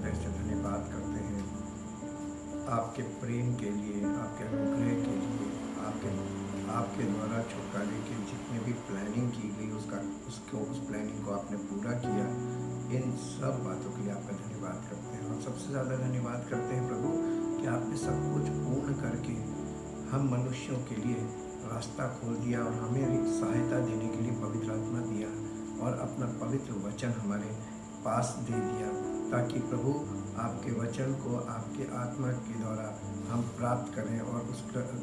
हृदय से धन्यवाद करते हैं आपके प्रेम के लिए, आपके अनुग्रह के लिए, आपके आपके द्वारा छुटकारे की जितने भी प्लानिंग की गई उस प्लानिंग को आपने पूरा किया। इन सब बातों के लिए आपका धन्यवाद करते हैं और सबसे ज़्यादा धन्यवाद करते हैं प्रभु कि आपने सब कुछ पूर्ण करके हम मनुष्यों के लिए रास्ता खोल दिया और हमें सहायता देने के लिए पवित्र आत्मा दिया और अपना पवित्र वचन हमारे पास दे दिया, ताकि प्रभु आपके वचन को आपके आत्मा के द्वारा हम प्राप्त करें और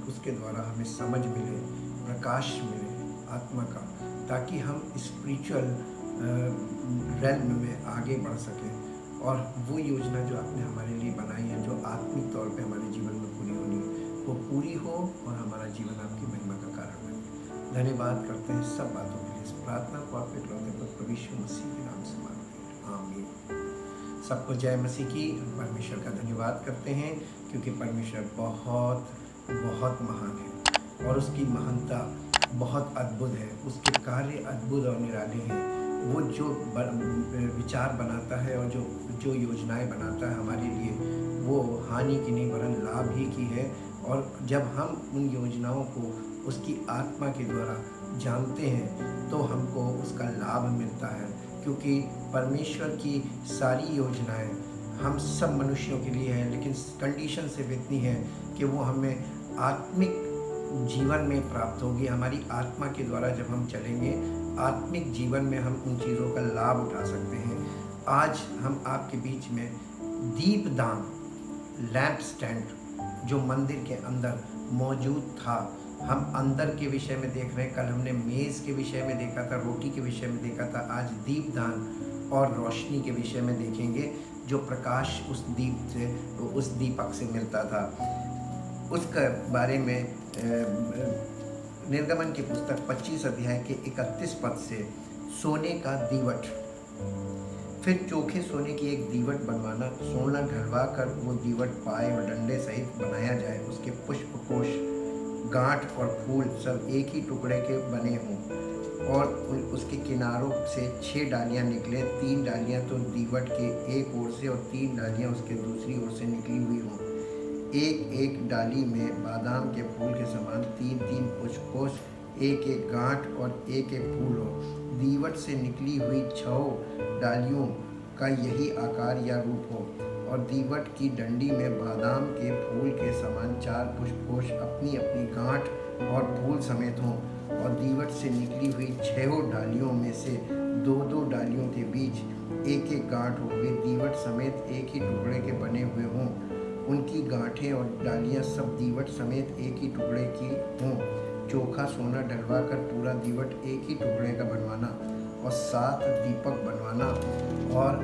उसके द्वारा हमें समझ मिले, प्रकाश मिले आत्मा का, ताकि हम स्पिरिचुअल रेल्म में आगे बढ़ सकें और वो योजना जो आपने हमारे लिए बनाई है, जो आत्मिक तौर पे हमारे जीवन में पूरी होनी है, वो पूरी हो और हमारा जीवन आपकी महिमा का कारण बने। धन्यवाद करते हैं सब बातों के लिए। इस प्रार्थना को आपके इकलौते पुत्र प्रभु यीशु मसीह के नाम से मांगते हैं, आमीन। सबको जय मसीह की। परमेश्वर का धन्यवाद करते हैं क्योंकि परमेश्वर बहुत बहुत महान है और उसकी महानता बहुत अद्भुत है, उसके कार्य अद्भुत और निराले हैं। वो जो विचार बनाता है और जो योजनाएं बनाता है हमारे लिए, वो हानि की नहीं वरन लाभ ही की है। और जब हम उन योजनाओं को उसकी आत्मा के द्वारा जानते हैं तो हमको उसका लाभ मिलता है, क्योंकि परमेश्वर की सारी योजनाएं हम सब मनुष्यों के लिए है, लेकिन कंडीशन सिर्फ इतनी है कि वो हमें आत्मिक जीवन में प्राप्त होगी। हमारी आत्मा के द्वारा जब हम चलेंगे, आत्मिक जीवन में हम उन चीज़ों का लाभ उठा सकते हैं। आज हम आपके बीच में दीपदान, लैंप स्टैंड जो मंदिर के अंदर मौजूद था, हम अंदर के विषय में देख रहे हैं। कल हमने मेज़ के विषय में देखा था, रोटी के विषय में देखा था। आज दीपदान और रोशनी के विषय में देखेंगे, जो प्रकाश उस दीपक से मिलता था। उसके बारे में निर्गमन की पुस्तक 25 अध्याय के 31 पद से, सोने का दीवट, फिर चोखे सोने की एक दीवट बनवाना, सोना ढलवा कर वो दीवट पाए और डंडे सहित बनाया जाए। उसके पुष्प कोश, गांठ और फूल सब एक ही टुकड़े के बने हों और उसके किनारों से 6 डालियां निकले। 3 डालियां तो दीवट के एक ओर से और 3 डालियां उसके दूसरी ओर से निकली हुई हों। एक एक डाली में बादाम के फूल के समान 3-3 पुष्पकोश, एक एक गांठ और एक एक फूल हो। दीवट से निकली हुई 6 डालियों का यही आकार या रूप हो और दीवट की डंडी में बादाम के फूल के समान 4 पुष्पकोश अपनी अपनी गांठ और फूल समेत हों और दीवट से निकली हुई 6 डालियों में से 2-2 डालियों के बीच एक एक गांठ हो। वे दीवट समेत एक ही टुकड़े के बने हुए हों। उनकी गांठें और डालियां सब दीवट समेत एक ही टुकड़े की हों। चोखा सोना डलवा कर पूरा दीवट एक ही टुकड़े का बनवाना और 7 दीपक बनवाना और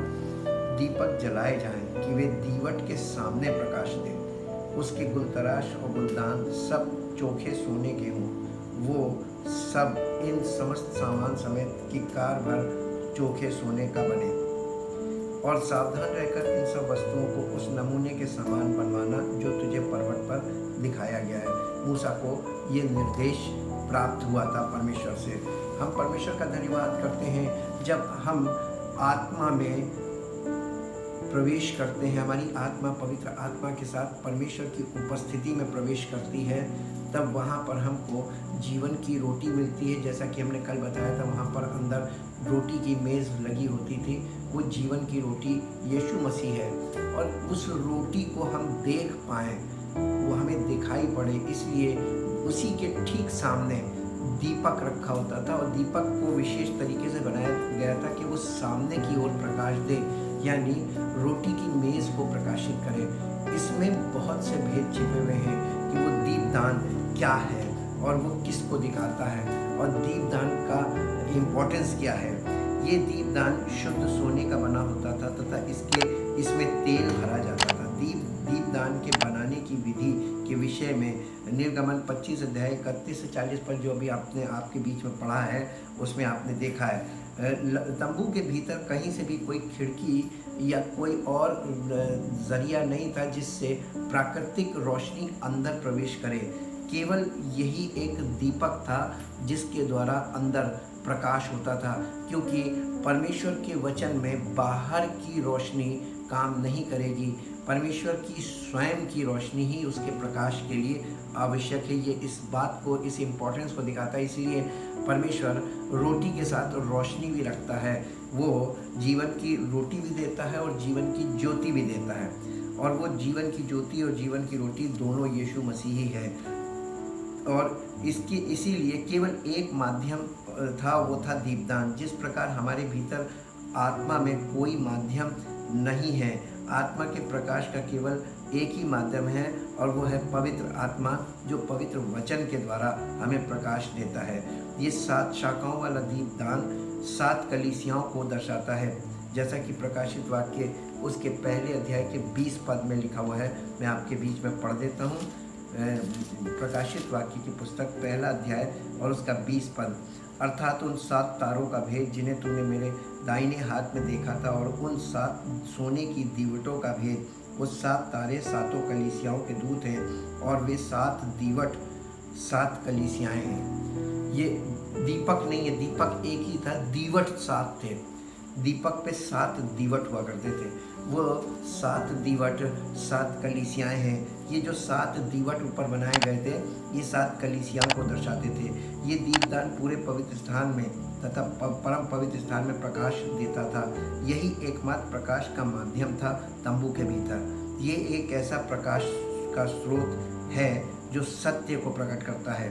दीपक जलाए जाएं कि वे दीवट के सामने प्रकाश दें। उसके गुलतराश और गुलदान सब चोखे सोने के हों। वो सब इन समस्त सामान समेत किक्कार भर चोखे सोने का बने और सावधान रहकर इन सब वस्तुओं को उस नमूने के समान बनवाना जो तुझे पर्वत पर दिखाया गया है। मूसा को ये निर्देश प्राप्त हुआ था परमेश्वर से। हम परमेश्वर का धन्यवाद करते हैं जब हम आत्मा में प्रवेश करते हैं, हमारी आत्मा पवित्र आत्मा के साथ परमेश्वर की उपस्थिति में प्रवेश करती है, तब वहाँ पर हमको जीवन की रोटी मिलती है। जैसा कि हमने कल बताया था, वहाँ पर अंदर रोटी की मेज़ लगी होती थी। वो जीवन की रोटी यीशु मसीह है और उस रोटी को हम देख पाएँ, वो हमें दिखाई पड़े, इसलिए उसी के ठीक सामने दीपक रखा होता था और दीपक को विशेष तरीके से बनाया गया था कि वो सामने की ओर प्रकाश दे, यानी रोटी की मेज़ को प्रकाशित करे। इसमें बहुत से भेद छिपे हुए हैं कि वो दीपदान क्या है और वो किसको दिखाता है और दीपदान का इम्पोर्टेंस क्या है। ये दीपदान शुद्ध सोने का बना होता था तथा इसमें तेल भरा जाता था। दीपदान के बनाने की विधि के विषय में निर्गमन 25 अध्याय 31 से 40 पर जो अभी आपने आपके बीच में पढ़ा है, उसमें आपने देखा है तंबू के भीतर कहीं से भी कोई खिड़की या कोई और जरिया नहीं था जिससे प्राकृतिक रोशनी अंदर प्रवेश करे। केवल यही एक दीपक था जिसके द्वारा अंदर प्रकाश होता था, क्योंकि परमेश्वर के वचन में बाहर की रोशनी काम नहीं करेगी। परमेश्वर की स्वयं की रोशनी ही उसके प्रकाश के लिए आवश्यक है। ये इस बात को, इस इम्पोर्टेंस को दिखाता है। इसीलिए परमेश्वर रोटी के साथ रोशनी भी रखता है। वो जीवन की रोटी भी देता है और जीवन की ज्योति भी देता है, और वो जीवन की ज्योति और जीवन की रोटी दोनों यीशु मसीह ही है। और इसकी इसीलिए केवल एक माध्यम था, वो था दीपदान। जिस प्रकार हमारे भीतर आत्मा में कोई माध्यम नहीं है, आत्मा के प्रकाश का केवल एक ही माध्यम है, और वो है पवित्र आत्मा, जो पवित्र वचन के द्वारा हमें प्रकाश देता है। ये 7 शाखाओं वाला दीपदान 7 कलीसियाओं को दर्शाता है, जैसा कि प्रकाशित वाक्य उसके पहले अध्याय के 20 पद में लिखा हुआ है। मैं आपके बीच में पढ़ देता हूँ। प्रकाशित वाक्य की पुस्तक पहला अध्याय और उसका 20 पद। अर्थात उन 7 तारों का भेद जिन्हें तुमने मेरे दाहिने हाथ में देखा था, और उन 7 सोने की दीवटों का भेद। वो 7 तारे 7 कलीसियाओं के दूत हैं, और वे 7 दीवट 7 कलीसियाएं हैं। ये दीपक नहीं है, दीपक एक ही था, दीवट 7 थे। दीपक पे 7 दीवट हुआ करते थे। वो 7 दीवट 7 कलीसियाएं हैं। ये जो 7 दीवट ऊपर बनाए गए थे, ये 7 कलीसियाओं को दर्शाते थे। ये दीपदान पूरे पवित्र स्थान में तथा परम पवित्र स्थान में प्रकाश देता था। यही एकमात्र प्रकाश का माध्यम था तंबू के भीतर। ये एक ऐसा प्रकाश का स्रोत है जो सत्य को प्रकट करता है।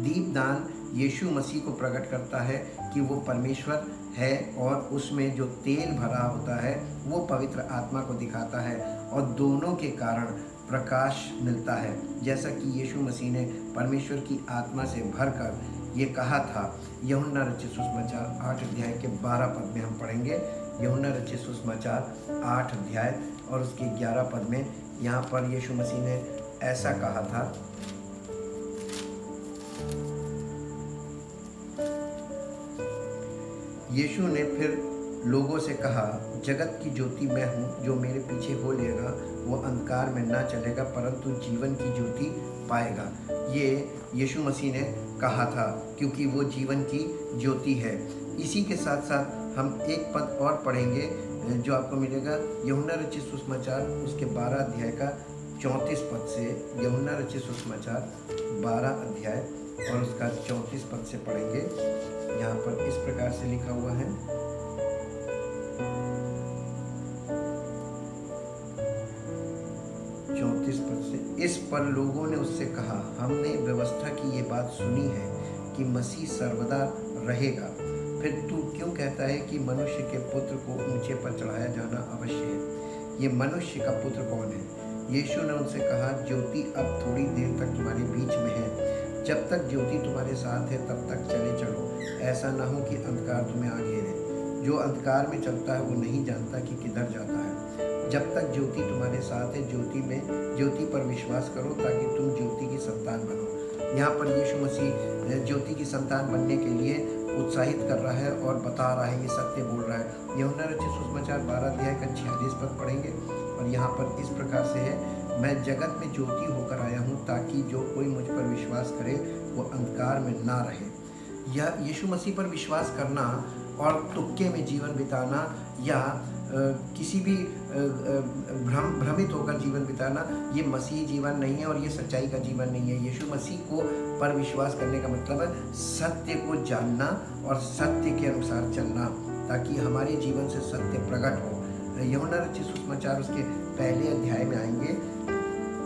दीपदान यीशु मसीह को प्रकट करता है कि वो परमेश्वर है, और उसमें जो तेल भरा होता है वो पवित्र आत्मा को दिखाता है, और दोनों के कारण प्रकाश मिलता है। जैसा कि यीशु मसीह ने परमेश्वर की आत्मा से भरकर ये कहा था। यूहन्ना रचित सुसमाचार 8 अध्याय के 12 पद में हम पढ़ेंगे। यूहन्ना रचित सुसमाचार 8 अध्याय और उसके 11 पद में यहाँ पर यीशु मसीह ने ऐसा कहा था। यीशु ने फिर लोगों से कहा, जगत की ज्योति मैं हूँ। जो मेरे पीछे हो लेगा वो अंधकार में ना चलेगा, परंतु जीवन की ज्योति पाएगा। ये यीशु मसीह ने कहा था, क्योंकि वो जीवन की ज्योति है। इसी के साथ साथ हम एक पद और पढ़ेंगे जो आपको मिलेगा यूहन्ना रचित सुसमाचार उसके 12 अध्याय का 34 पद से। यूहन्ना रचित सुसमाचार 12 अध्याय और उसका 34 पद से पढ़ेंगे। यहाँ पर इस प्रकार से लिखा हुआ है। 34 पद से, इस पर लोगों ने उससे कहा, हमने व्यवस्था की ये बात सुनी है कि मसीह सर्वदा रहेगा, फिर तू क्यों कहता है कि मनुष्य के पुत्र को ऊंचे पर चढ़ाया जाना अवश्य है? ये मनुष्य का पुत्र कौन है? यीशु ने उनसे कहा, ज्योति अब थोड़ी देर तक तुम्हारे बीच में है। जब तक ज्योति तुम्हारे साथ है तब तक चले चलो, ऐसा ना हो कि अंधकार तुम्हें आ घेरे। जो अंधकार में चलता है वो नहीं जानता कि किधर जाता है। जब तक ज्योति तुम्हारे साथ है, ज्योति पर विश्वास करो ताकि तुम ज्योति की संतान बनो। यहाँ पर यीशु मसीह ज्योति की संतान बनने के लिए उत्साहित कर रहा है और बता रहा है, ये सत्य बोल रहा है। यूहन्ना रचित सुसमाचार 12 अध्याय का 46 पद पढ़ेंगे, और यहाँ पर इस प्रकार से है, मैं जगत में ज्योति होकर आया हूँ ताकि जो कोई मुझ पर विश्वास करे वो अंधकार में ना रहे। यह यीशु मसीह पर विश्वास करना और तुक्के में जीवन बिताना या किसी भी भ्रमित होकर जीवन बिताना, ये मसीही जीवन नहीं है और ये सच्चाई का जीवन नहीं है। यीशु मसीह को पर विश्वास करने का मतलब है सत्य को जानना और सत्य के अनुसार चलना, ताकि हमारे जीवन से सत्य प्रकट हो। यूहन्ना रचित सुसमाचार उसके पहले अध्याय में आएंगे।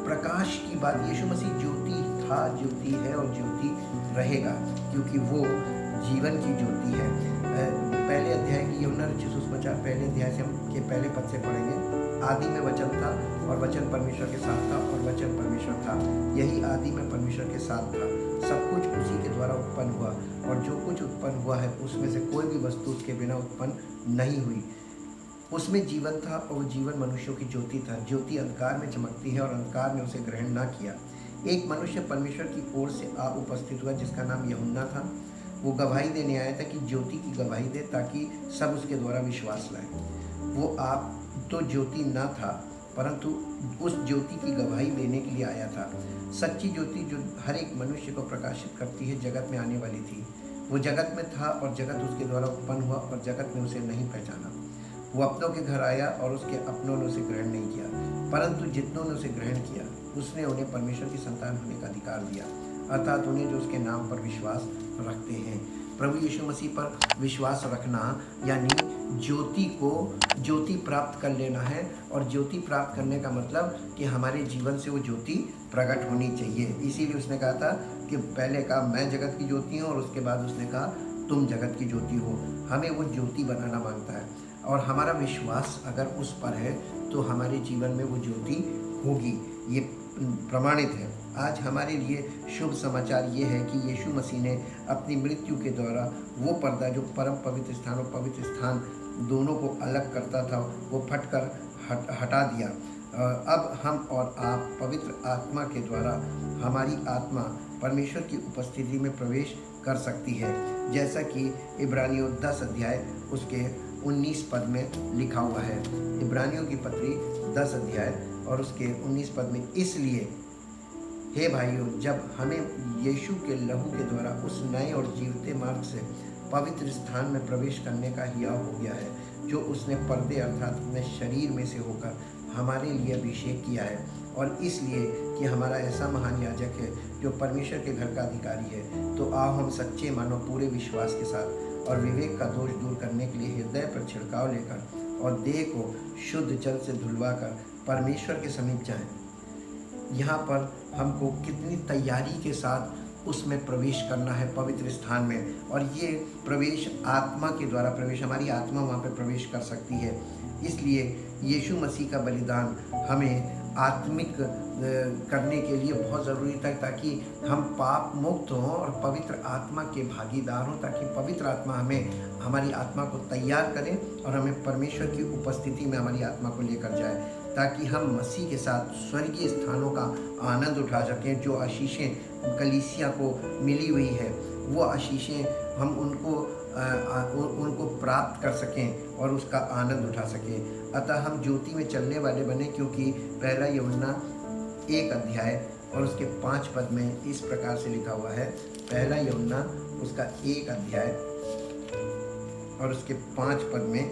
प्रकाश की बात, यीशु मसीह ज्योति था, ज्योति है और ज्योति रहेगा, क्योंकि वो जीवन की ज्योति है। पहले अध्याय की यूहन्ना रचित सुसमाचार पहले अध्याय से हम के पहले पद से पढ़ेंगे। आदि में वचन था और वचन परमेश्वर के साथ था और वचन परमेश्वर था। यही आदि में परमेश्वर के साथ था। सब कुछ उसी के द्वारा उत्पन्न हुआ, और जो कुछ उत्पन्न हुआ है उसमें से कोई भी वस्तु उसके बिना उत्पन्न नहीं हुई। उसमें जीवन था और वो जीवन मनुष्यों की ज्योति था। ज्योति अंधकार में चमकती है और अंधकार ने उसे ग्रहण ना किया। एक मनुष्य परमेश्वर की ओर से आ उपस्थित हुआ जिसका नाम यूहन्ना था। वो गवाही देने आया था कि ज्योति की गवाही दे ताकि सब उसके द्वारा विश्वास लाएं। वो आप तो ज्योति ना था, परंतु उस ज्योति की गवाही देने के लिए आया था। सच्ची ज्योति जो हर एक मनुष्य को प्रकाशित करती है जगत में आने वाली थी। वो जगत में था और जगत उसके द्वारा उत्पन्न हुआ और जगत ने उसे नहीं पहचाना। वो अपनों के घर आया और उसके अपनों ने उसे ग्रहण नहीं किया, परंतु जितनों ने उसे ग्रहण किया उसने उन्हें परमेश्वर की संतान होने का अधिकार दिया, अर्थात उन्हें जो उसके नाम पर विश्वास रखते हैं। प्रभु यीशु मसीह पर विश्वास रखना यानी ज्योति प्राप्त कर लेना है। और ज्योति प्राप्त करने का मतलब कि हमारे जीवन से वो ज्योति प्रकट होनी चाहिए। इसीलिए उसने कहा था कि पहले कहा मैं जगत की ज्योति हूँ, और उसके बाद उसने कहा तुम जगत की ज्योति हो। हमें वो ज्योति बनाना मांगता है, और हमारा विश्वास अगर उस पर है तो हमारे जीवन में वो ज्योति होगी, ये प्रमाणित है। आज हमारे लिए शुभ समाचार ये है कि यीशु मसीह ने अपनी मृत्यु के द्वारा वो पर्दा जो परम पवित्र स्थान और पवित्र स्थान दोनों को अलग करता था वो फटकर हटा दिया। अब हम और आप पवित्र आत्मा के द्वारा हमारी आत्मा परमेश्वर की उपस्थिति में प्रवेश कर सकती है, जैसा कि इब्रानियों 10 अध्याय उसके 19 पद में लिखा हुआ है। इब्रानियों की पत्री 10 अध्याय और उसके 19 पद में, इसलिए हे भाइयों, जब हमें यीशु के लहू के द्वारा उस नए और जीवते मार्ग से पवित्र स्थान में प्रवेश करने का हियाव हो गया है, जो उसने पर्दे अर्थात अपने शरीर में से होकर हमारे लिए अभिषेक किया है, और इसलिए कि हमारा ऐसा महान याजक है जो परमेश्वर के घर का अधिकारी है, तो आओ हम सच्चे मानो पूरे विश्वास के साथ और विवेक का दोष दूर करने के लिए हृदय पर छिड़काव लेकर और देह को शुद्ध जल से धुलवाकर परमेश्वर के समीप जाएं। यहाँ पर हमको कितनी तैयारी के साथ उसमें प्रवेश करना है पवित्र स्थान में, और ये प्रवेश आत्मा के द्वारा प्रवेश, हमारी आत्मा वहाँ पे प्रवेश कर सकती है। इसलिए यीशु मसीह का बलिदान हमें आत्मिक करने के लिए बहुत ज़रूरी था, ताकि हम पाप मुक्त हों और पवित्र आत्मा के भागीदार हों, ताकि पवित्र आत्मा हमें हमारी आत्मा को तैयार करें और हमें परमेश्वर की उपस्थिति में हमारी आत्मा को लेकर जाए, ताकि हम मसीह के साथ स्वर्गीय स्थानों का आनंद उठा सकें। जो आशीषें कलीसिया को मिली हुई है वो आशीषें हम उनको प्राप्त कर सकें और उसका आनंद उठा सकें। अतः हम ज्योति में चलने वाले बने, क्योंकि पहला यूहन्ना 1 अध्याय और उसके 5 पद में इस प्रकार से लिखा हुआ है। पहला यूहन्ना उसका 1 अध्याय और उसके 5 पद में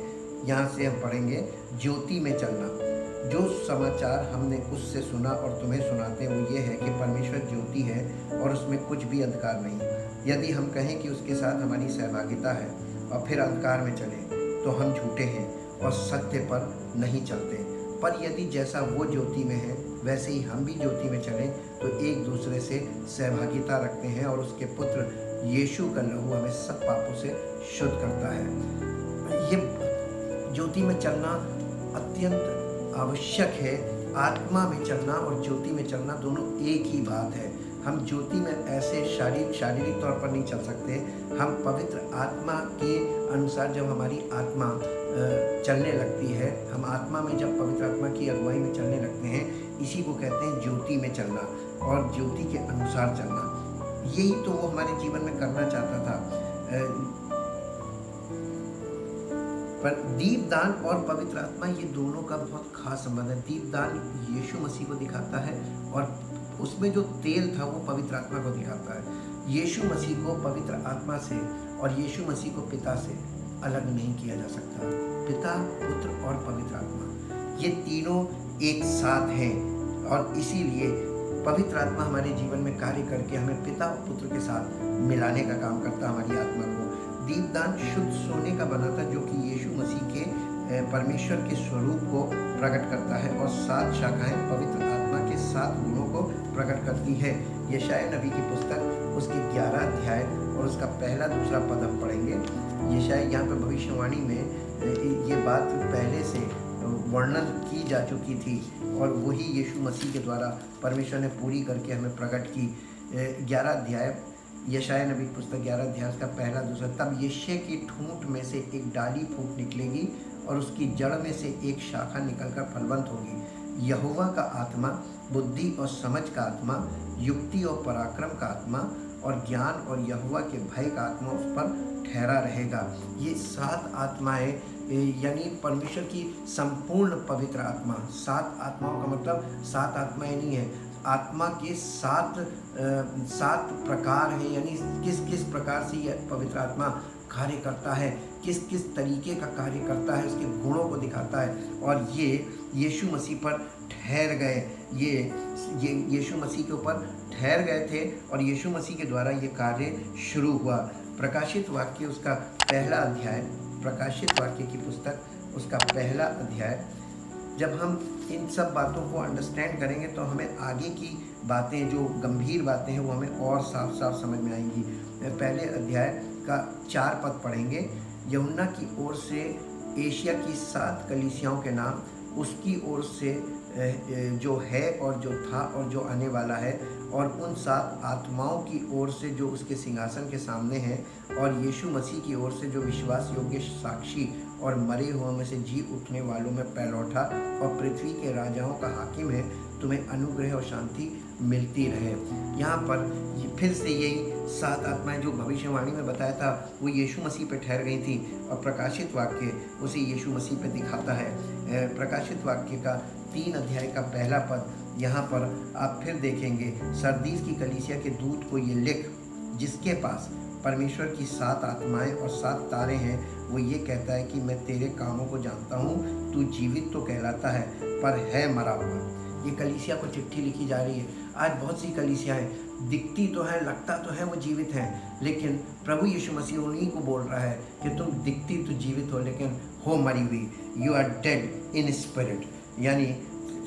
यहाँ से हम पढ़ेंगे, ज्योति में चलना। जो समाचार हमने उससे सुना और तुम्हें सुनाते हैं वो ये है कि परमेश्वर ज्योति है और उसमें कुछ भी अंधकार नहीं। यदि हम कहें कि उसके साथ हमारी सहभागिता है और फिर अंधकार में चलें तो हम झूठे हैं और सत्य पर नहीं चलते। पर यदि जैसा वो ज्योति में है वैसे ही हम भी ज्योति में चलें तो एक दूसरे से सहभागिता रखते हैं, और उसके पुत्र यीशु का लहू हमें सब पापों से शुद्ध करता है। ये ज्योति में चलना अत्यंत आवश्यक है। आत्मा में चलना और ज्योति में चलना दोनों एक ही बात है। हम ज्योति में ऐसे शारीरिक तौर पर नहीं चल सकते। हम पवित्र आत्मा के अनुसार जब हमारी आत्मा चलने लगती है, हम आत्मा में जब पवित्र आत्मा की अगुवाई में चलने लगते हैं, इसी को कहते हैं ज्योति में चलना और ज्योति के अनुसार चलना। यही तो वो हमारे जीवन में करना चाहता था। पर दीपदान और पवित्र आत्मा ये दोनों का बहुत खास संबंध है। दीपदान यीशु मसीह को दिखाता है और उसमें जो तेल था वो पवित्र आत्मा को दिखाता है। यीशु मसीह को पवित्र आत्मा से और यीशु मसीह को पिता से अलग नहीं किया जा सकता। पिता, पुत्र और पवित्र आत्मा ये तीनों एक साथ हैं, और इसीलिए पवित्र आत्मा हमारे जीवन में कार्य करके हमें पिता और पुत्र के साथ मिलाने का काम करता है हमारी आत्मा को। दीपदान शुद्ध सोने का बना था, जो कि यीशु मसीह के परमेश्वर के स्वरूप को प्रकट करता है, और 7 शाखाएं पवित्र आत्मा के 7 गुणों को प्रकट करती है। यशायाह नबी की पुस्तक उसके 11 अध्याय और उसका 1-2 पद हम पढ़ेंगे। यशायाह यहाँ पर भविष्यवाणी में ये बात पहले से वर्णन की जा चुकी थी, और वही यीशु मसीह के द्वारा परमेश्वर ने पूरी करके हमें प्रकट की। 11 अध्याय यशायाह नबी की पुस्तक 11 अध्याय का 1-2। तब यिशै की ठूंठ में से एक डाली फूट निकलेगी और उसकी जड़ में से एक शाखा निकलकर फलवंत होगी। यहोवा का आत्मा, बुद्धि और समझ का आत्मा, युक्ति और पराक्रम का आत्मा और ज्ञान और यहोवा के भय का आत्मा उस पर ठहरा रहेगा। ये 7 आत्माएं यानी परमेश्वर की संपूर्ण पवित्र आत्मा। 7 आत्माओं का मतलब 7 आत्माएं नहीं है, आत्मा के 7 प्रकार हैं, यानी किस किस प्रकार से यह पवित्र आत्मा कार्य करता है। किस किस तरीके का कार्य करता है, उसके गुणों को दिखाता है। और ये यीशु मसीह पर ठहर गए, ये यीशु मसीह के ऊपर ठहर गए थे और यीशु मसीह के द्वारा ये कार्य शुरू हुआ। प्रकाशित वाक्य उसका पहला अध्याय, प्रकाशित वाक्य की पुस्तक उसका पहला अध्याय, जब हम इन सब बातों को अंडरस्टैंड करेंगे तो हमें आगे की बातें, जो गंभीर बातें हैं, वो हमें और साफ साफ समझ में आएंगी। पहले अध्याय का 4 पद पढ़ेंगे। यूहन्ना की ओर से एशिया की 7 कलीसियाओं के नाम, उसकी ओर से जो है और जो था और जो आने वाला है, और उन 7 आत्माओं की ओर से जो उसके सिंहासन के सामने हैं, और यीशु मसीह की ओर से जो विश्वास योग्य साक्षी और मरे हुओं में से जी उठने वालों में पहलौठा और पृथ्वी के राजाओं का हाकिम है, तुम्हें अनुग्रह और शांति मिलती रहे। यहाँ पर फिर से यही 7 आत्माएं जो भविष्यवाणी में बताया था वो यीशु मसीह पे ठहर गई थी, और प्रकाशित वाक्य उसे यीशु मसीह पे दिखाता है। प्रकाशित वाक्य का 3 अध्याय का पहला पद, यहाँ पर आप फिर देखेंगे, सरदीस की कलीसिया के दूत को ये लिख, जिसके पास परमेश्वर की 7 आत्माएं और 7 तारे हैं, वो ये कहता है कि मैं तेरे कामों को जानता हूँ, तू जीवित तो कहलाता है पर है मरा हुआ। ये कलीसिया को चिट्ठी लिखी जा रही है। आज बहुत सी कलीसियाएं दिखती तो है, लगता तो है वो जीवित हैं, लेकिन प्रभु यीशु मसीह उन्हीं को बोल रहा है कि तुम दिखती तो जीवित हो लेकिन हो मरी हुई। You are dead in spirit, यानी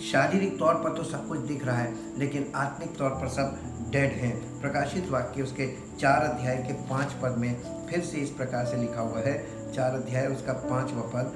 शारीरिक तौर पर तो सब कुछ दिख रहा है लेकिन आत्मिक तौर पर सब डेड हैं। प्रकाशित वाक्य उसके 4 अध्याय के 5 पद में फिर से इस प्रकार से लिखा हुआ है। 4 अध्याय उसका 5वां पद,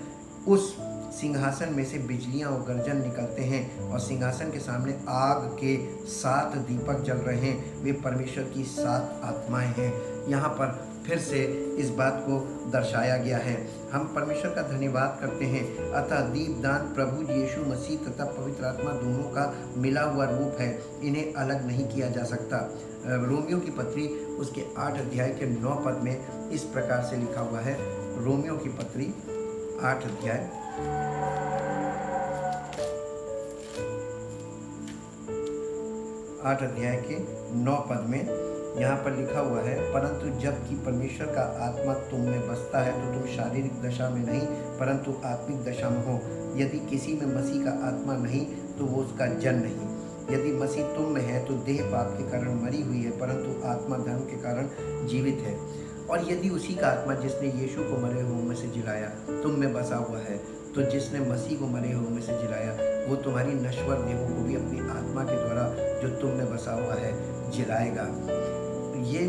उस सिंहासन में से बिजलियां और गर्जन निकलते हैं और सिंहासन के सामने आग के 7 दीपक जल रहे हैं, वे परमेश्वर की 7 आत्माएं हैं। यहाँ पर फिर से इस बात को दर्शाया गया है। हम परमेश्वर का धन्यवाद करते हैं। अतः दीपदान प्रभु यीशु मसीह तथा पवित्र आत्मा दोनों का मिला हुआ रूप है, इन्हें अलग नहीं किया जा सकता। रोमियो की पत्री उसके 8 अध्याय के 9 पद में इस प्रकार से लिखा हुआ है। रोमियो की पत्री 8 अध्याय 8 अध्याय के 9 पद में यहाँ पर लिखा हुआ है, परंतु जबकि परमेश्वर का आत्मा तुम में बसता है तो तुम शारीरिक दशा में नहीं परंतु आत्मिक दशा में हो। यदि किसी में मसीह का आत्मा नहीं तो वो उसका जन नहीं। यदि मसीह तुम में है तो देह पाप के कारण मरी हुई है परंतु आत्मा धर्म के कारण जीवित है। और यदि उसी का आत्मा जिसने यीशु को मरे हुओं में से जिलाया तुम में बसा हुआ है, तो जिसने मसीह को मरे हुओं में से जिलाया वो तुम्हारी नश्वर देहों को भी अपनी आत्मा के द्वारा जो तुम में बसा हुआ है जिलाएगा। ये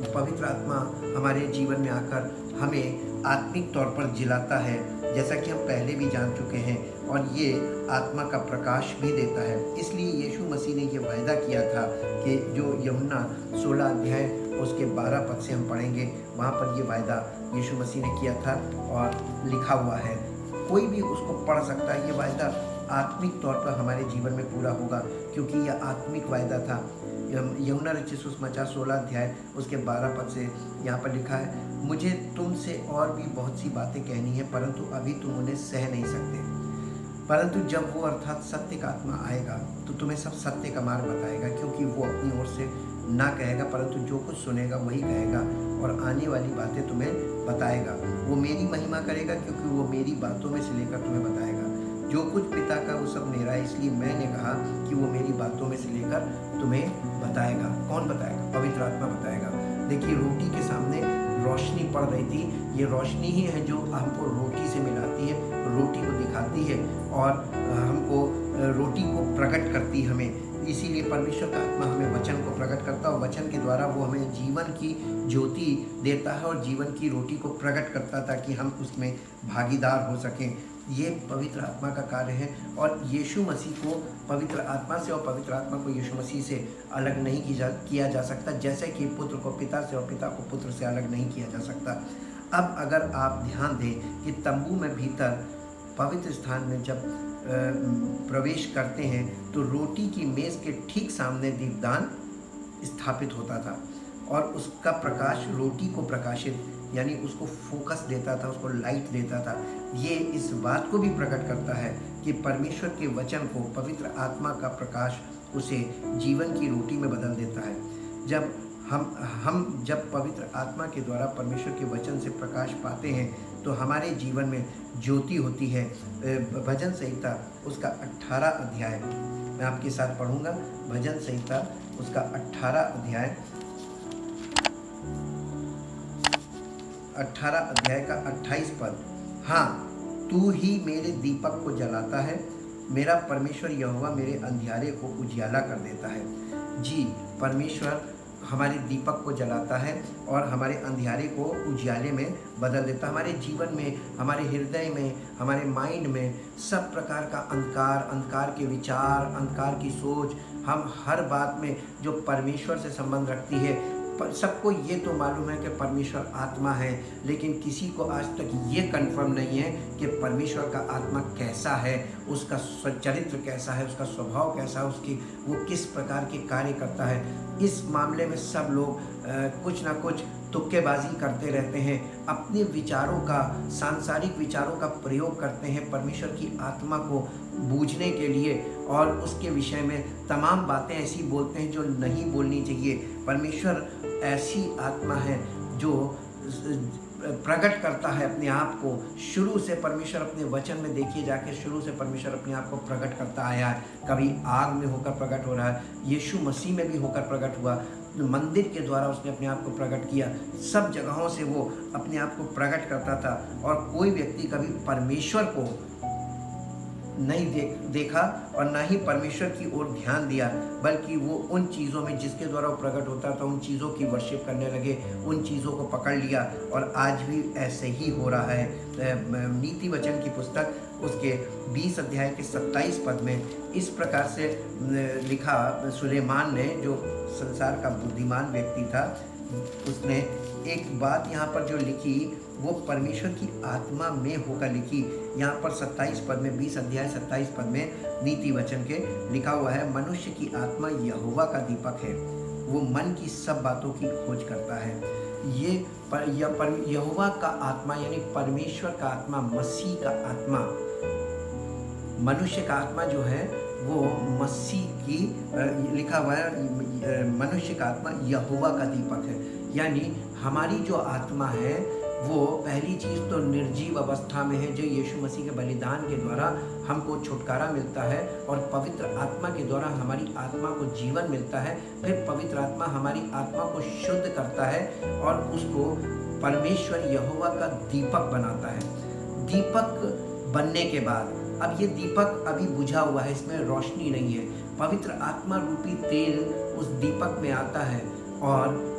पवित्र आत्मा हमारे जीवन में आकर हमें आत्मिक तौर पर जिलाता है, जैसा कि हम पहले भी जान चुके हैं, और ये आत्मा का प्रकाश भी देता है। इसलिए यीशु मसीह ने ये वायदा किया था कि जो यूहन्ना 16 अध्याय उसके 12 पद से हम पढ़ेंगे, वहाँ पर ये वायदा यीशु मसीह ने किया था और लिखा हुआ है। कोई भी उसको पढ़ सकता है। ये वायदा आत्मिक तौर पर हमारे जीवन में पूरा होगा क्योंकि यह आत्मिक वायदा था। यूहन्ना रचित सुसमाचार 16 अध्याय उसके 12 पद से यहाँ पर लिखा है, मुझे तुमसे और भी बहुत सी बातें कहनी है परंतु अभी तुम उन्हें सह नहीं सकते, परंतु जब वो अर्थात सत्य का आत्मा आएगा तो तुम्हें सब सत्य का मार्ग बताएगा, क्योंकि वो अपनी ओर से ना कहेगा परंतु जो कुछ सुनेगा वही कहेगा और आने वाली बातें तुम्हें बताएगा। वो मेरी महिमा करेगा क्योंकि वो मेरी बातों में से लेकर तुम्हें बताएगा। जो कुछ पिता का वो सब मेरा है, इसलिए मैंने कहा कि वो मेरी बातों में से लेकर तुम्हें बताएगा। कौन बताएगा? पवित्र आत्मा बताएगा। देखिए, रोटी के सामने रोशनी पड़ रही थी। ये रोशनी ही है जो हमको रोटी से मिलाती है, रोटी को दिखाती है और हमको रोटी को प्रकट करती है हमें। इसीलिए परमेश्वर का आत्मा हमें वचन को प्रकट करता है और वचन के द्वारा वो हमें जीवन की ज्योति देता है और जीवन की रोटी को प्रकट करता है ताकि हम उसमें भागीदार हो सकें। ये पवित्र आत्मा का कार्य है और यीशु मसीह को पवित्र आत्मा से और पवित्र आत्मा को यीशु मसीह से अलग नहीं किया जा सकता, जैसे कि पुत्र को पिता से और पिता को पुत्र से अलग नहीं किया जा सकता। अब अगर आप ध्यान दें कि तंबू में भीतर पवित्र स्थान में जब प्रवेश करते हैं तो रोटी की मेज़ के ठीक सामने दीपदान स्थापित होता था और उसका प्रकाश रोटी को प्रकाशित यानी उसको फोकस देता था, उसको लाइट देता था। ये इस बात को भी प्रकट करता है कि परमेश्वर के वचन को पवित्र आत्मा का प्रकाश उसे जीवन की रोटी में बदल देता है। जब हम जब पवित्र आत्मा के द्वारा परमेश्वर के वचन से प्रकाश पाते हैं तो हमारे जीवन में ज्योति होती है। भजन संहिता उसका 18 अध्याय मैं आपके साथ पढ़ूंगा। भजन संहिता उसका 18 अध्याय 18 अध्याय का 28 पद। हाँ, तू ही मेरे दीपक को जलाता है, मेरा परमेश्वर यहोवा मेरे अंधियारे को उजियाला कर देता है। जी, परमेश्वर हमारे दीपक को जलाता है और हमारे अंधियारे को उजियाले में बदल देता है। हमारे जीवन में, हमारे हृदय में, हमारे माइंड में सब प्रकार का अंधकार, अंधकार के विचार, अंधकार की सोच, हम हर बात में जो परमेश्वर से संबंध रखती है। सबको ये तो मालूम है कि परमेश्वर आत्मा है, लेकिन किसी को आज तक ये कंफर्म नहीं है कि परमेश्वर का आत्मा कैसा है, उसका चरित्र कैसा है, उसका स्वभाव कैसा है, उसकी वो किस प्रकार के कार्य करता है। इस मामले में सब लोग कुछ ना कुछ तुक्केबाजी करते रहते हैं, अपने विचारों का, सांसारिक विचारों का प्रयोग करते हैं परमेश्वर की आत्मा को बूझने के लिए, और उसके विषय में तमाम बातें ऐसी बोलते हैं जो नहीं बोलनी चाहिए। परमेश्वर ऐसी आत्मा है जो प्रकट करता है अपने आप को। शुरू से परमेश्वर अपने वचन में देखिए जाके, शुरू से परमेश्वर अपने आप को प्रकट करता आया है। कभी आग में होकर प्रकट हो रहा है, यीशु मसीह में भी होकर प्रकट हुआ, मंदिर के द्वारा उसने अपने आप को प्रकट किया। सब जगहों से वो अपने आप को प्रकट करता था, और कोई व्यक्ति कभी परमेश्वर को नहीं देखा और ना ही परमेश्वर की ओर ध्यान दिया, बल्कि वो उन चीज़ों में जिसके द्वारा वो प्रकट होता था, उन चीज़ों की वर्शिप करने लगे, उन चीज़ों को पकड़ लिया। और आज भी ऐसे ही हो रहा है। नीति वचन की पुस्तक उसके 20 अध्याय के 27 पद में इस प्रकार से लिखा। सुलेमान ने, जो संसार का बुद्धिमान व्यक्ति था, उसने एक बात यहाँ पर जो लिखी वो परमेश्वर की आत्मा में होकर लिखी। यहाँ पर 27 पद में, 20 अध्याय 27 पद में नीति वचन के लिखा हुआ है, मनुष्य की आत्मा यहोवा का दीपक है, वो मन की सब बातों की खोज करता है। यहोवा का आत्मा यानी परमेश्वर का आत्मा, मसीह का आत्मा, मनुष्य का आत्मा जो है वो मसीह की लिखा हुआ है, मनुष्य का आत्मा यहोवा का दीपक है। यानी हमारी जो आत्मा है वो पहली चीज़ तो निर्जीव अवस्था में है, जो यीशु मसीह के बलिदान के द्वारा हमको छुटकारा मिलता है, और पवित्र आत्मा के द्वारा हमारी आत्मा को जीवन मिलता है। फिर पवित्र आत्मा हमारी आत्मा को शुद्ध करता है और उसको परमेश्वर यहोवा का दीपक बनाता है। दीपक बनने के बाद, अब ये दीपक अभी बुझा हुआ है, इसमें रोशनी नहीं है, पवित्र आत्मा रूपी तेल उस दीपक में आता है और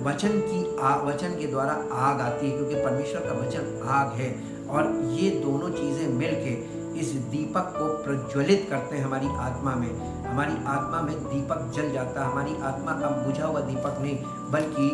वचन के द्वारा आग आती है, क्योंकि परमेश्वर का वचन आग है। और ये दोनों चीज़ें मिलके इस दीपक को प्रज्वलित करते हैं हमारी आत्मा में। हमारी आत्मा में दीपक जल जाता है। हमारी आत्मा अब बुझा हुआ दीपक नहीं, बल्कि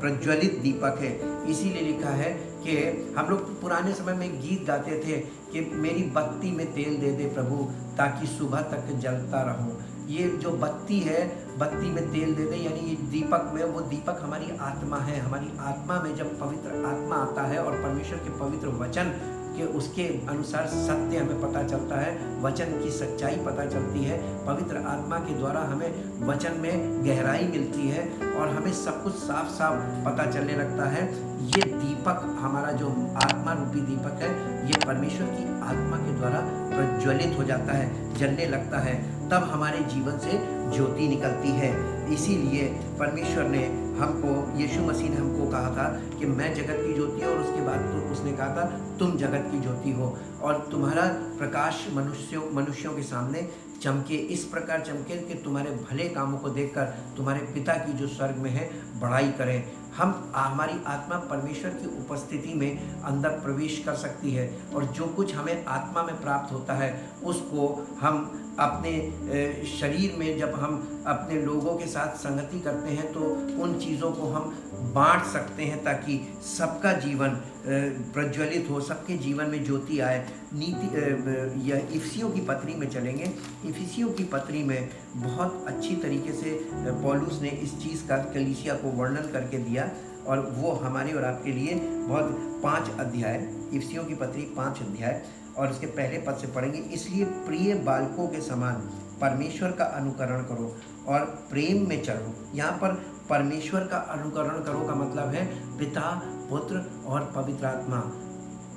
प्रज्वलित दीपक है। इसीलिए लिखा है कि हम लोग पुराने समय में गीत गाते थे कि मेरी बत्ती में तेल दे दे प्रभु, ताकि सुबह तक जलता रहूं। ये जो बत्ती है, बत्ती में तेल दे दे, यानी ये दीपक में, वो दीपक हमारी आत्मा है। हमारी आत्मा में जब पवित्र आत्मा आता है और परमेश्वर के पवित्र वचन के उसके अनुसार सत्य हमें पता चलता है, वचन की सच्चाई पता चलती है, पवित्र आत्मा के द्वारा हमें वचन में गहराई मिलती है और हमें सब कुछ साफ साफ पता चलने लगता है। ये दीपक, हमारा जो आत्मा रूपी दीपक है, ये परमेश्वर की आत्मा के द्वारा प्रज्वलित हो जाता है, जलने लगता है, तब हमारे जीवन से ज्योति निकलती है। इसीलिए परमेश्वर ने हमको, यीशु मसीह ने हमको कहा था कि मैं जगत की ज्योति हूँ, और उसके बाद तो उसने कहा था तुम जगत की ज्योति हो, और तुम्हारा प्रकाश मनुष्यों के सामने चमके, इस प्रकार चमके कि तुम्हारे भले कामों को देखकर तुम्हारे पिता की जो स्वर्ग में है बड़ाई करें। हमारी आत्मा परमेश्वर की उपस्थिति में अंदर प्रवेश कर सकती है, और जो कुछ हमें आत्मा में प्राप्त होता है उसको हम अपने शरीर में, जब हम अपने लोगों के साथ संगति करते हैं, तो उन चीज़ों को हम बांट सकते हैं, ताकि सबका जीवन प्रज्वलित हो, सबके जीवन में ज्योति आए। या इफिसियों की पत्री में चलेंगे। इफिसियों की पत्री में बहुत अच्छी तरीके से पौलुस ने इस चीज़ का कलीसिया को वर्णन करके दिया, और वो हमारे और आपके लिए बहुत 5 अध्याय, इफिसियों की पत्री 5 अध्याय और उसके पहले पद से पढ़ेंगे। इसलिए प्रिय बालकों के समान परमेश्वर का अनुकरण करो और प्रेम में चलो। यहाँ पर परमेश्वर का अनुकरण करो का मतलब है पिता, पुत्र और पवित्र आत्मा।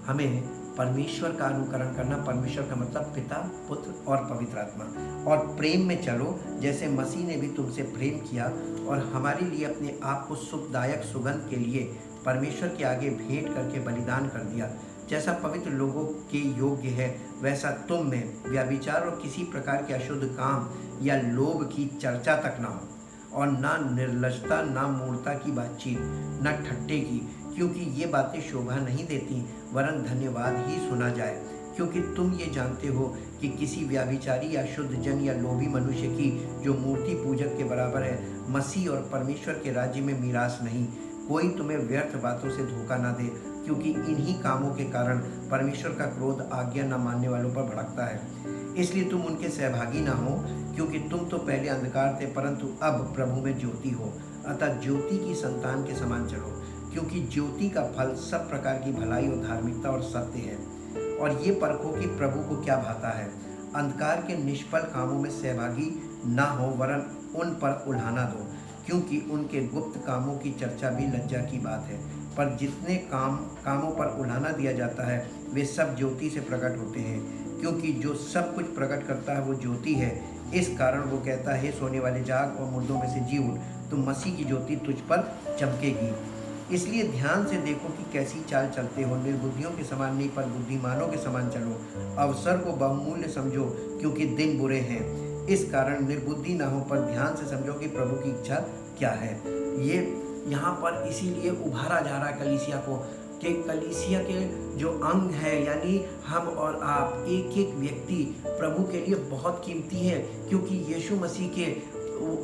हमें परमेश्वर का अनुकरण करना। परमेश्वर का मतलब पिता, पुत्र और पवित्र आत्मा, और प्रेम में चलो जैसे मसीह ने भी तुमसे प्रेम किया और हमारे लिए अपने आप को सुखदायक सुगंध के लिए परमेश्वर के आगे भेंट करके बलिदान कर दिया। जैसा पवित्र लोगों के योग्य है वैसा तुम में व्यभिचार और किसी प्रकार के अशुद्ध काम या लोभ की चर्चा तक ना हो, और ना निर्लजता, ना मूर्खता की बातचीत, ना ठट्ठे की, क्योंकि ये बातें शोभा नहीं देती, वरन धन्यवाद ही सुना जाए। क्योंकि तुम ये जानते हो कि किसी व्यभिचारी या शुद्ध जन या लोभी मनुष्य की जो मूर्ति पूजक के बराबर है, मसीह और परमेश्वर के राज्य में मीरास नहीं। कोई तुम्हें व्यर्थ बातों से धोखा ना दे, क्योंकि इन्हीं कामों के कारण परमेश्वर का क्रोध आज्ञा न मानने वालों पर भड़कता है। इसलिए तुम उनके सहभागी ना हो, क्योंकि तुम तो पहले अंधकार थे परंतु अब प्रभु में ज्योति हो। अतः ज्योति की संतान के समान चलो, क्योंकि ज्योति का फल सब प्रकार की भलाई और धार्मिकता और सत्य है। और ये परखो कि प्रभु को क्या भाता है। अंधकार के निष्फल कामों में सहभागी ना हो, वरन उन पर उल्हाना दो, क्योंकि उनके गुप्त कामों की चर्चा भी लज्जा की बात है। पर जितने कामों पर उल्हाना दिया जाता है वे सब ज्योति से प्रकट होते हैं, क्योंकि जो सब कुछ प्रकट करता है वो ज्योति है। इस कारण वो कहता है, सोने वाले जाग और मुर्दों में से जी उठ, तो मसीह की ज्योति तुझ पर चमकेगी। इसलिए ध्यान से देखो कि कैसी चाल चलते हो, निर्बुद्धियों के समान नहीं पर बुद्धिमानों के समान चलो। अवसर को बहुमूल्य समझो, क्योंकि दिन बुरे हैं। इस कारण निर्बुद्धि ना हो, पर ध्यान से समझो कि प्रभु की इच्छा क्या है। ये यहाँ पर इसीलिए उभारा जा रहा है कलीसिया को, कि कलीसिया के जो अंग है यानी हम और आप, एक एक व्यक्ति प्रभु के लिए बहुत कीमती है, क्योंकि यीशु मसीह के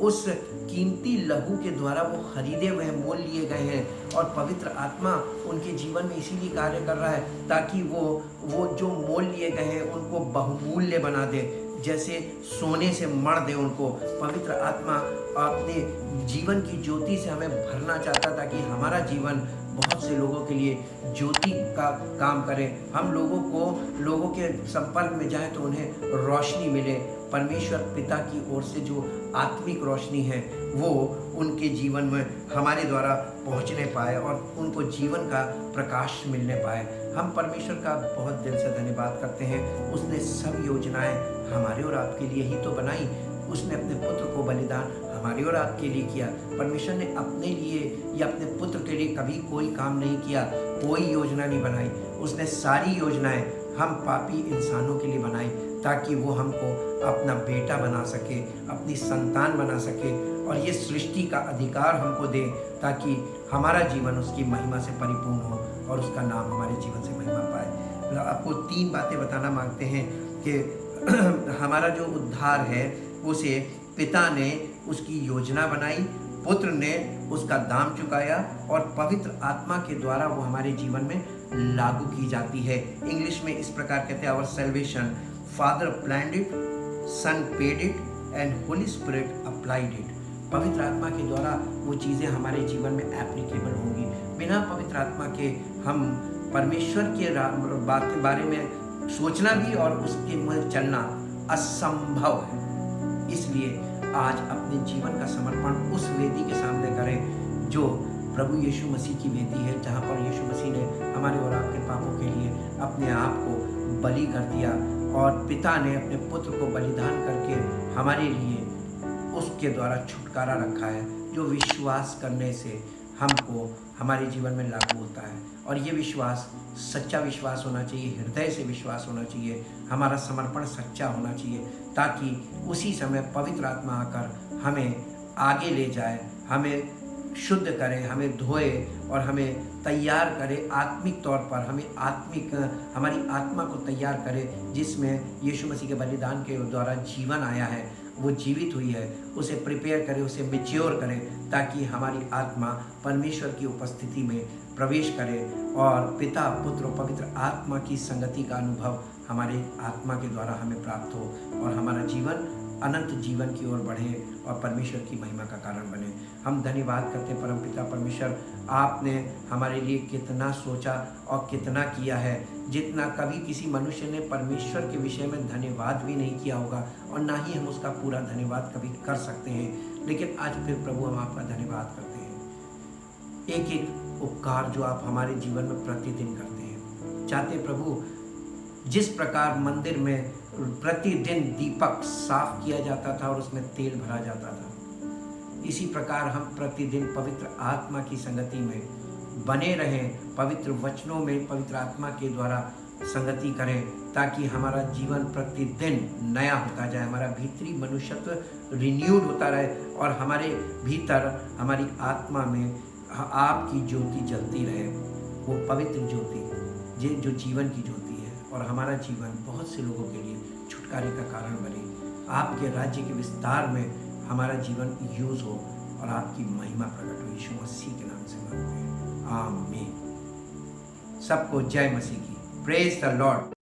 उस कीमती लहू के द्वारा वो खरीदे हुए हैं, मोल लिए गए हैं। और पवित्र आत्मा उनके जीवन में इसीलिए कार्य कर रहा है ताकि वो जो मोल लिए गए हैं उनको बहुमूल्य बना दे, जैसे सोने से मढ़ दे उनको। पवित्र आत्मा अपने जीवन की ज्योति से हमें भरना चाहता ताकि हमारा जीवन बहुत से लोगों के लिए ज्योति का काम करे। हम लोगों के संपर्क में जाए तो उन्हें रोशनी मिले। परमेश्वर पिता की ओर से जो आत्मिक रोशनी है वो उनके जीवन में हमारे द्वारा पहुंचने पाए और उनको जीवन का प्रकाश मिलने पाए। हम परमेश्वर का बहुत दिल से धन्यवाद करते हैं। उसने सब योजनाएं हमारे और आपके लिए ही तो बनाई। उसने अपने पुत्र को बलिदान हमारे और आपके लिए किया। परमेश्वर ने अपने लिए या अपने पुत्र के लिए कभी कोई काम नहीं किया, कोई योजना नहीं बनाई। उसने सारी योजनाएं हम पापी इंसानों के लिए बनाई ताकि वो हमको अपना बेटा बना सके, अपनी संतान बना सके, और ये सृष्टि का अधिकार हमको दे ताकि हमारा जीवन उसकी महिमा से परिपूर्ण हो और उसका नाम हमारे जीवन से महिमा पाए। आपको 3 बातें बताना मांगते हैं कि हमारा जो उद्धार है उसे पिता ने उसकी योजना बनाई, पुत्र ने उसका दाम चुकाया और पवित्र आत्मा के द्वारा वो हमारे जीवन में लागू की जाती है। इंग्लिश में इस प्रकार कहते हैं, our salvation father planned it, son paid it and holy spirit applied it. पवित्र आत्मा के द्वारा वो चीज़ें हमारे जीवन में एप्लीकेबल होंगी। बिना पवित्र आत्मा के हम परमेश्वर के बारे में सोचना भी और उसके में चलना असंभव है। इसलिए आज अपने जीवन का समर्पण उस वेदी के सामने करें जो प्रभु यीशु मसीह की वेदी है, जहाँ पर यीशु मसीह ने हमारे और आपके पापों के लिए अपने आप को बलि कर दिया और पिता ने अपने पुत्र को बलिदान करके हमारे लिए उसके द्वारा छुटकारा रखा है, जो विश्वास करने से हमको हमारे जीवन में लागू होता है। और ये विश्वास सच्चा विश्वास होना चाहिए, हृदय से विश्वास होना चाहिए, हमारा समर्पण सच्चा होना चाहिए, ताकि उसी समय पवित्र आत्मा आकर हमें आगे ले जाए, हमें शुद्ध करे, हमें धोए और हमें तैयार करे आत्मिक तौर पर। हमारी आत्मा को तैयार करे, जिसमें यीशु मसीह के बलिदान के द्वारा जीवन आया है, वो जीवित हुई है, उसे प्रिपेयर करे, उसे मैच्योर करे, ताकि हमारी आत्मा परमेश्वर की उपस्थिति में प्रवेश करे और पिता, पुत्र और पवित्र आत्मा की संगति का अनुभव हमारे आत्मा के द्वारा हमें प्राप्त हो और हमारा जीवन अनंत जीवन की ओर बढ़े और परमेश्वर की महिमा का कारण बने। हम धन्यवाद करते हैं परमपिता परमेश्वर, आपने हमारे लिए कितना सोचा और कितना किया है, जितना कभी किसी मनुष्य ने परमेश्वर के विषय में धन्यवाद भी नहीं किया होगा और ना ही हम उसका पूरा धन्यवाद कभी कर सकते हैं। लेकिन आज फिर प्रभु हम आपका धन्यवाद करते हैं, एक एक उपकार जो आप हमारे जीवन में प्रतिदिन करते हैं। चाहते प्रभु जिस प्रकार मंदिर में प्रतिदिन दीपक साफ किया जाता था और उसमें तेल भरा जाता था, इसी प्रकार हम प्रतिदिन पवित्र आत्मा की संगति में बने रहें, पवित्र वचनों में पवित्र आत्मा के द्वारा संगति करें, ताकि हमारा जीवन प्रतिदिन नया होता जाए, हमारा भीतरी मनुष्यत्व रिन्यूड होता रहे और हमारे भीतर हमारी आत्मा में आपकी ज्योति जलती रहे, वो पवित्र ज्योति जो जीवन की ज्योति है, और हमारा जीवन बहुत से लोगों के लिए छुटकारे का कारण बने। आपके राज्य के विस्तार में हमारा जीवन यूज हो और आपकी महिमा प्रकट हो। यीशु मसीह के नाम से मांगते हैं, आमीन। सबको जय मसीह की। Praise the Lord.